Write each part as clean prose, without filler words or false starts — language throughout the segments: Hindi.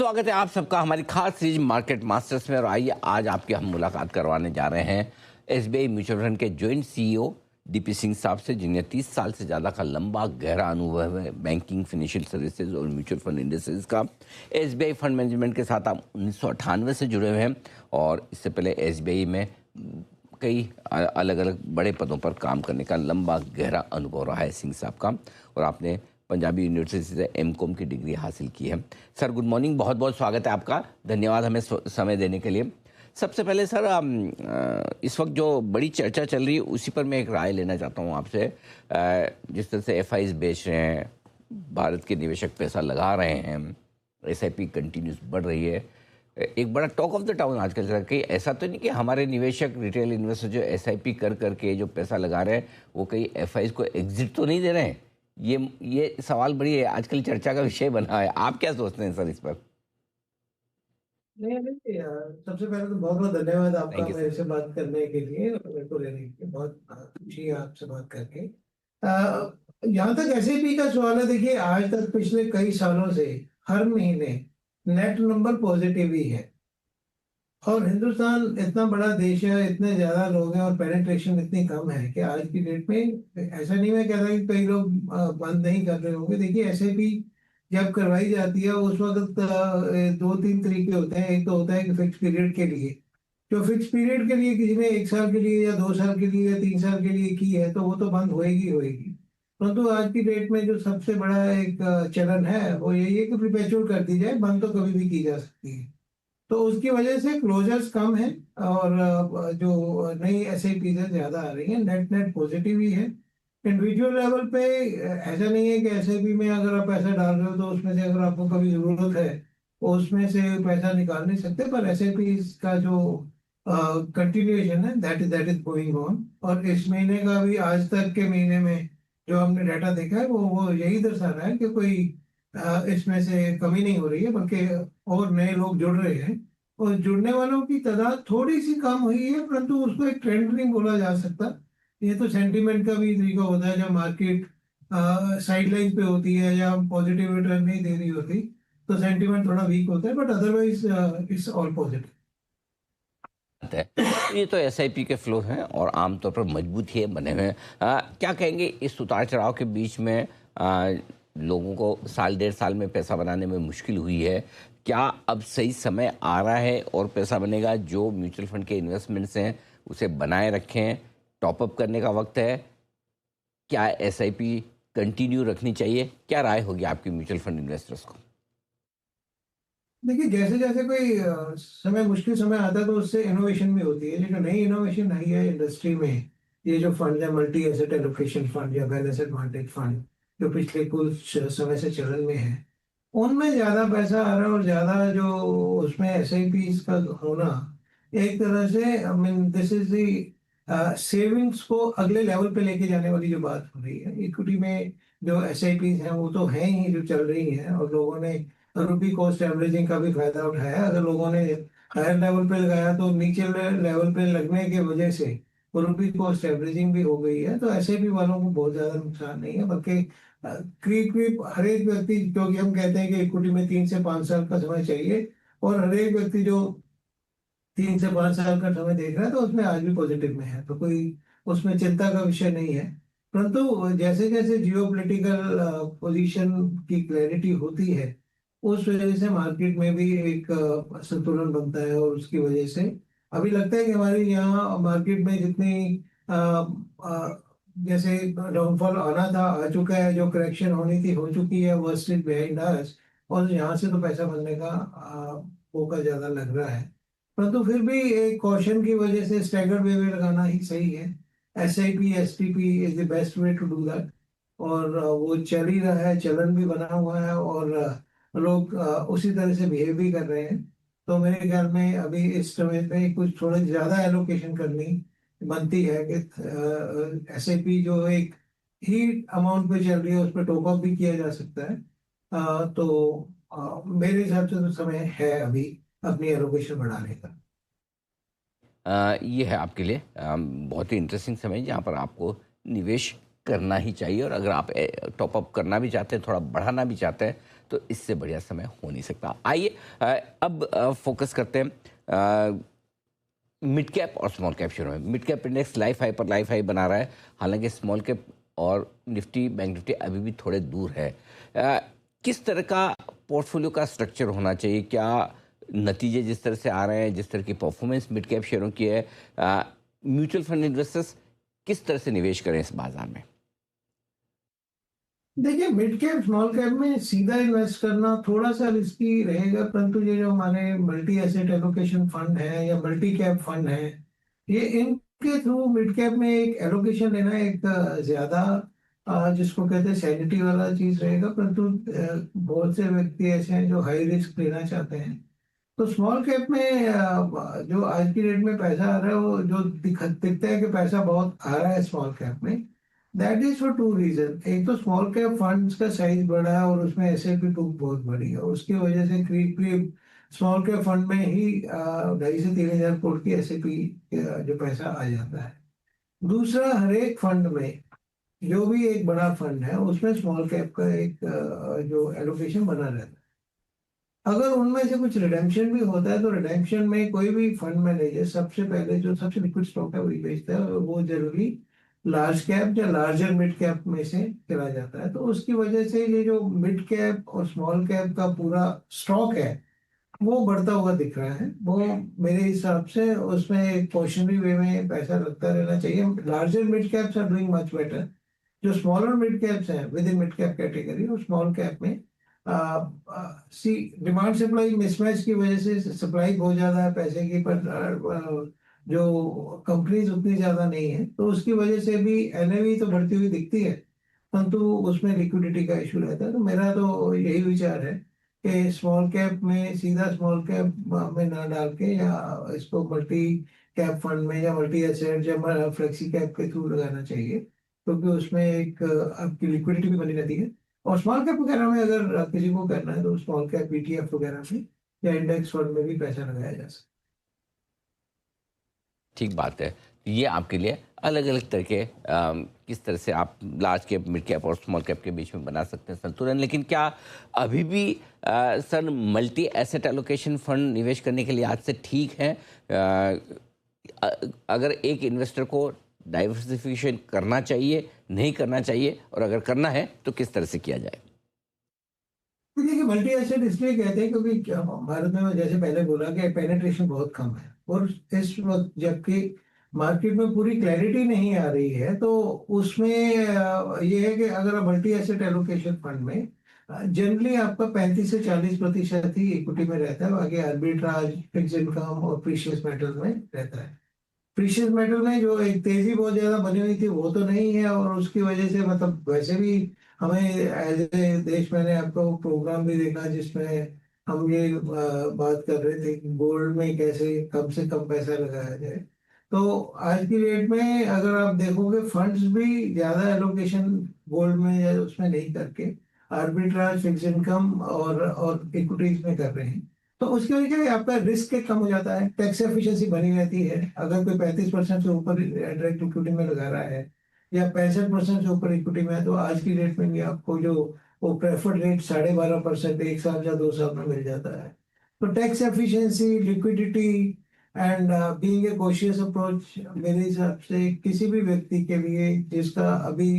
स्वागत है आप सबका हमारी खास सीरीज मार्केट मास्टर्स में। और आइए आज आपकी हम मुलाकात करवाने जा रहे हैं एसबीआई म्यूचुअल फंड के जॉइंट सीईओ डीपी सिंह साहब से, जिन्हें 30 साल से ज़्यादा का लंबा गहरा अनुभव है बैंकिंग, फाइनेंशियल सर्विसेज और म्यूचुअल फंड इंडस्ट्रीज का। एसबीआई फंड मैनेजमेंट के साथ आप 1998 से जुड़े हुए हैं और इससे पहले एसबीआई में कई अलग अलग बड़े पदों पर काम करने का लंबा गहरा अनुभव रहा है सिंह साहब का। और आपने पंजाबी यूनिवर्सिटी से एमकॉम की डिग्री हासिल की है। सर गुड मॉर्निंग, बहुत बहुत स्वागत है आपका, धन्यवाद हमें समय देने के लिए। सबसे पहले सर, इस वक्त जो बड़ी चर्चा चल रही है उसी पर मैं एक राय लेना चाहता हूँ आपसे। जिस तरह से एफआईज बेच रहे हैं, भारत के निवेशक पैसा लगा रहे हैं, एसआईपी कंटिन्यूस बढ़ रही है, एक बड़ा टॉक ऑफ द टाउन आजकल चल रहा है कि ऐसा तो नहीं कि हमारे निवेशक, रिटेल इन्वेस्टर जो एसआईपी कर करके जो पैसा लगा रहे हैं वो कई एफआईज को एग्जिट तो नहीं दे रहे हैं। ये सवाल बड़ी आजकल चर्चा का विषय बना है। आप क्या सोचते हैं सर इस पर? नहीं नहीं सबसे पहले तो बहुत बहुत धन्यवाद आपका थैंक यू मेरे सर। से बात करने के लिए और मेरे को लेने के लिए। बहुत खुशी है आपसे बात करके। अ, यहाँ तक एसएपी का सवाल है, देखिए आज तक पिछले कई सालों से हर महीने नेट नंबर पॉजिटिव ही है। और हिंदुस्तान इतना बड़ा देश है, इतने ज्यादा लोग हैं और पेनिट्रेशन इतनी कम है कि आज की डेट में ऐसा नहीं, मैं कह रहा कि कई लोग बंद नहीं कर रहे होंगे। देखिए एसआईपी जब करवाई जाती है उस वक्त दो तीन तरीके होते हैं। एक तो होता है कि फिक्स पीरियड के लिए, जो फिक्स पीरियड के लिए किसी ने 1 साल के लिए या 2 साल के लिए या 3 साल के लिए की है तो वो तो बंद होएगी होएगी। परंतु आज की डेट में जो सबसे बड़ा एक चलन है वो यही है कि प्रीपेचुअल कर दी जाए, बंद तो कभी भी की जा सकती है। तो उसकी वजह से क्लोजर्स कम है और जो नई एसआईपी ज्यादा आ रही है, नेट नेट पॉजिटिव ही है। इंडिविजुअल लेवल पे ऐसा नहीं है कि एसआईपी में अगर आप पैसा डाल रहे हो तो उसमें से अगर आपको कभी जरूरत है तो उसमें से पैसा निकाल नहीं सकते। पर एसआईपी का जो कंटिन्यूएशन है दैट इज गोइंग ऑन। और इस महीने का भी, आज तक के महीने में जो हमने डाटा देखा है वो यही दर्शा रहा है कि कोई इसमें से कमी नहीं हो रही है, बल्कि और नए लोग जुड़ रहे हैं। और जुड़ने वालों की तादाद थोड़ी सी कम हुई है, परंतु उसको एक ट्रेंड नहीं बोला जा सकता। ये तो सेंटीमेंट का भी तरीका होता है। जब मार्केट साइडलाइन पे होती है या पॉजिटिव रिटर्न नहीं दे रही होती तो सेंटीमेंट थोड़ा वीक होता है, but otherwise it's all positive. है ये तो एसआईपी के फ्लो हैं और आमतौर पर मजबूत ही बने हुए हैं। क्या कहेंगे इस उतार चढ़ाव के बीच में लोगों को साल डेढ़ साल में पैसा बनाने में मुश्किल हुई है, क्या अब सही समय आ रहा है और पैसा बनेगा? जो म्यूचुअल फंड के इन्वेस्टमेंट्स हैं उसे बनाए रखें, टॉपअप करने का वक्त है। क्या एसआईपी कंटिन्यू रखनी चाहिए? क्या राय होगी आपकी म्यूचुअल फंड इन्वेस्टर्स को? देखिए जैसे जैसे कोई समय, मुश्किल समय आता है तो उससे इनोवेशन भी होती है। जो नई इनोवेशन आई है इंडस्ट्री में, ये जो फंड है, मल्टी एसेट एलोकेशन फंड या वेल एसेट मार्केट फंड, जो पिछले कुछ समय से चलन में है, उनमें ज्यादा पैसा आ रहा है और ज्यादा जो उसमें एसआईपी का होना एक तरह से, I mean this is the savings को अगले लेवल पे लेके जाने वाली जो बात हो रही है। इक्विटी में जो एसआईपी हैं वो तो हैं ही जो चल रही हैं, और लोगों ने रुपी कॉस्ट एवरेजिंग का भी फायदा उठाया। अगर लोगों ने हायर लेवल पे लगाया तो नीचे लेवल पे लगने की वजह से वो रुपी कॉस्ट एवरेजिंग भी हो गई है। तो एसआईपी वालों को बहुत ज्यादा नुकसान नहीं है, बल्कि क्रीप क्रीप हर एक व्यक्ति, क्योंकि हम कहते हैं कि इक्विटी में 3 से 5 साल का समय चाहिए, और हर एक व्यक्ति जो 3 से 5 साल का समय देख रहा है तो उसमें आज भी पॉजिटिव में है, तो कोई उसमें चिंता का विषय नहीं है। परंतु जैसे जैसे जियोपॉलिटिकल पोजीशन की क्लैरिटी होती है उस वजह से मार्केट में भी एक संतुलन बनता है, और उसकी वजह से अभी लगता है कि हमारे यहाँ मार्केट में जितनी अ, अ, जैसे डाउनफॉल आना था आ चुका है, जो करेक्शन होनी थी हो चुकी है, वर्स्ट इज बिहाइंड अस। और यहाँ से तो पैसा बनने का मौका ज्यादा लग रहा है। परंतु फिर भी एक कॉशन की वजह से स्टैगर्ड वे में लगाना ही सही है। SIP STP is the best way to do that. और वो चल ही रहा है, चलन भी बना हुआ है, और लोग उसी तरह से बिहेव भी कर रहे हैं। तो मेरे ख्याल में अभी इस समय पे कुछ थोड़ा ज्यादा एलोकेशन करनी बनती है कि एसआईपी जो एक ही अमाउंट पे चल रही है उस पर टॉप अप भी किया जा सकता है। तो मेरे हिसाब से तो समय है अभी अपनी एलोकेशन बढ़ाने का। ये है आपके लिए बहुत ही इंटरेस्टिंग समय जहाँ पर आपको निवेश करना ही चाहिए। और अगर आप टॉप अप करना भी चाहते हैं, थोड़ा बढ़ाना भी चाहते हैं, तो इससे बढ़िया समय हो नहीं सकता। आइए अब फोकस करते हैं मिड कैप और स्मॉल कैप शेयरों में। Mid cap index life high पर लाइफ हाई बना रहा है, हालांकि स्मॉल कैप और निफ्टी बैंक निफ्टी अभी भी थोड़े दूर है। किस तरह का पोर्टफोलियो का स्ट्रक्चर होना चाहिए? क्या नतीजे जिस तरह से आ रहे हैं, जिस तरह की परफॉर्मेंस मिड कैप शेयरों की है, म्यूचुअल फंड इन्वेस्टर्स किस तरह से निवेश करें इस बाजार में? देखिए, मिड कैप स्मॉल कैप में सीधा इन्वेस्ट करना थोड़ा सा रिस्की रहेगा, परंतु ये जो हमारे मल्टी एसेट एलोकेशन फंड है या मल्टी कैप फंड है, ये इनके थ्रू मिड कैप में एक एलोकेशन लेना एक ज्यादा जिसको कहते हैं सैनिटी वाला चीज रहेगा। परंतु बहुत से व्यक्ति ऐसे हैं जो हाई रिस्क लेना चाहते हैं। तो स्मॉल कैप में जो आज की डेट में पैसा आ रहा है, वो जो दिखता है कि पैसा बहुत आ रहा है स्मॉल कैप में, that is for two reason. एक तो स्मॉल कैप फंड्स का साइज बड़ा है और उसमें एसआईपी बुक बहुत बड़ी है, और उसकी वजह से करीब करीब स्मॉल कैप फंड में ही 2,500 से 3,000 करोड़ की एसआईपी जो पैसा आ जाता है। दूसरा, हर एक फंड में जो भी एक बड़ा फंड है उसमें स्मॉल कैप का एक जो एलोकेशन बना रहता है। अगर उनमें से कुछ रिडेम्पशन भी होता है तो रिडेम्पशन में कोई भी फंड मैनेजर सबसे पहले जो सबसे लिक्विड स्टॉक है वही बेचता है, और वो जरूरी लार्ज कैप या लार्जर मिड कैप में से चला जाता है। तो उसकी वजह से ये जो मिड कैप और स्मॉल कैप का पूरा स्टॉक है वो बढ़ता हुआ दिख रहा है। वो मेरे हिसाब से उसमें एक क्वेश्चनरी वे में पैसा लगता रहना चाहिए। Larger mid caps are doing much better. जो स्मॉलर मिड कैप्स हैं within mid cap category और स्मॉल कैप में सी डिमांड सप्लाई मिसमैच की वजह से सप्लाई बहुत ज्यादा है पैसे की, पर जो कंपनीज उतनी ज्यादा नहीं है, तो उसकी वजह से भी एनएवी तो बढ़ती हुई दिखती है, परंतु उसमें लिक्विडिटी का इशू रहता है। तो मेरा तो यही विचार है कि स्मॉल कैप में सीधा स्मॉल कैप में ना डाल के या इसको मल्टी कैप फंड में या मल्टी एसेट या फ्लेक्सी कैप के थ्रू लगाना चाहिए, क्योंकि उसमें एक आपकी लिक्विडिटी भी बनी रहती है। और स्मॉल कैप वगैरह में अगर किसी को करना है तो स्मॉल कैप ईटीएफ वगैरह में या इंडेक्स फंड में भी पैसा लगाया जा सकता ठीक बात है। ये आपके लिए अलग अलग तरह के किस तरह से आप लार्ज कैप मिड कैप और स्मॉल कैप के बीच में बना सकते हैं संतुलन। लेकिन क्या अभी भी sir multi asset allocation fund निवेश करने के लिए आज से ठीक है? अगर एक इन्वेस्टर को डाइवर्सिफिकेशन करना चाहिए, नहीं करना चाहिए, और अगर करना है तो किस तरह से किया जाए? है। देखिए, मल्टी एसेट इसलिए कहते हैं क्योंकि भारत में जैसे पहले बोला कि पेनेट्रेशन बहुत कम है, और इस वक्त जबकि मार्केट में पूरी क्लैरिटी नहीं आ रही है, तो उसमें ये है कि अगर आप मल्टी एसेट एलोकेशन फंड में जनरली आपका 35 से 40% ही इक्विटी में रहता है, बाकी आर्बिट्राज, फिक्स इनकम और प्रीशियस मेटल में रहता है। प्रीशियस मेटल में जो एक तेजी बहुत ज्यादा बनी हुई थी वो तो नहीं है, और उसकी वजह से मतलब वैसे भी हमें एज ए देश, मैंने आपका वो प्रोग्राम भी देखा जिसमें हम ये बात कर रहे थे कि गोल्ड में कैसे कम से कम पैसा लगाया जाए। तो आज की डेट में अगर आप देखोगे फंड्स भी ज्यादा एलोकेशन गोल्ड में या उसमें नहीं करके आर्बिट्राज, फिक्स इनकम और इक्विटीज में कर रहे हैं। तो उसकी वजह से आपका रिस्क कम हो जाता है, टैक्स एफिशिएंसी बनी रहती है। अगर कोई 35% से ऊपर डायरेक्ट इक्विटी में लगा रहा है या 65% से ऊपर इक्विटी में है, तो आज की डेट में भी आपको जो वो प्रेफर्ड रेट 12.5% 1 साल या 2 साल में मिल जाता है। तो tax efficiency, liquidity and being a cautious approach मेरे हिसाब से किसी भी व्यक्ति के लिए जिसका अभी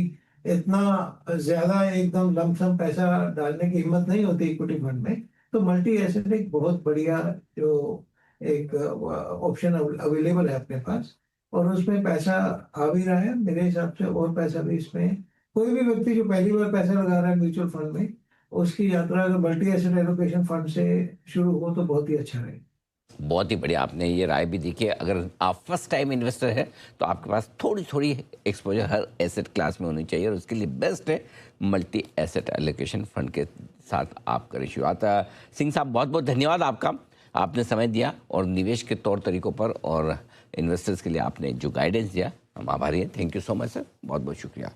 इतना ज्यादा एकदम लमसम पैसा डालने की हिम्मत नहीं होती इक्विटी फंड में, तो मल्टी एसेट एक बहुत बढ़िया जो एक ऑप्शन अवेलेबल है अपने पास, और उसमें पैसा आ भी रहा है मेरे हिसाब से। और पैसा भी इसमें कोई भी व्यक्ति जो पहली बार पैसा लगा रहा है म्यूचुअल फंड में, उसकी यात्रा अगर मल्टी एसेट एलोकेशन फंड से शुरू हो तो बहुत ही अच्छा रहे। बहुत ही बढ़िया आपने ये राय भी दी कि अगर आप फर्स्ट टाइम इन्वेस्टर है तो आपके पास थोड़ी थोड़ी एक्सपोजर हर एसेट क्लास में होनी चाहिए, और उसके लिए बेस्ट है मल्टी एसेट एलोकेशन फंड के साथ आप करें शुरुआत। सिंह साहब, बहुत बहुत धन्यवाद आपका, आपने समय दिया और निवेश के तौर तरीकों पर और इन्वेस्टर्स के लिए आपने जो गाइडेंस दिया, हम आभारी हैं। Thank you so much sir, बहुत बहुत शुक्रिया।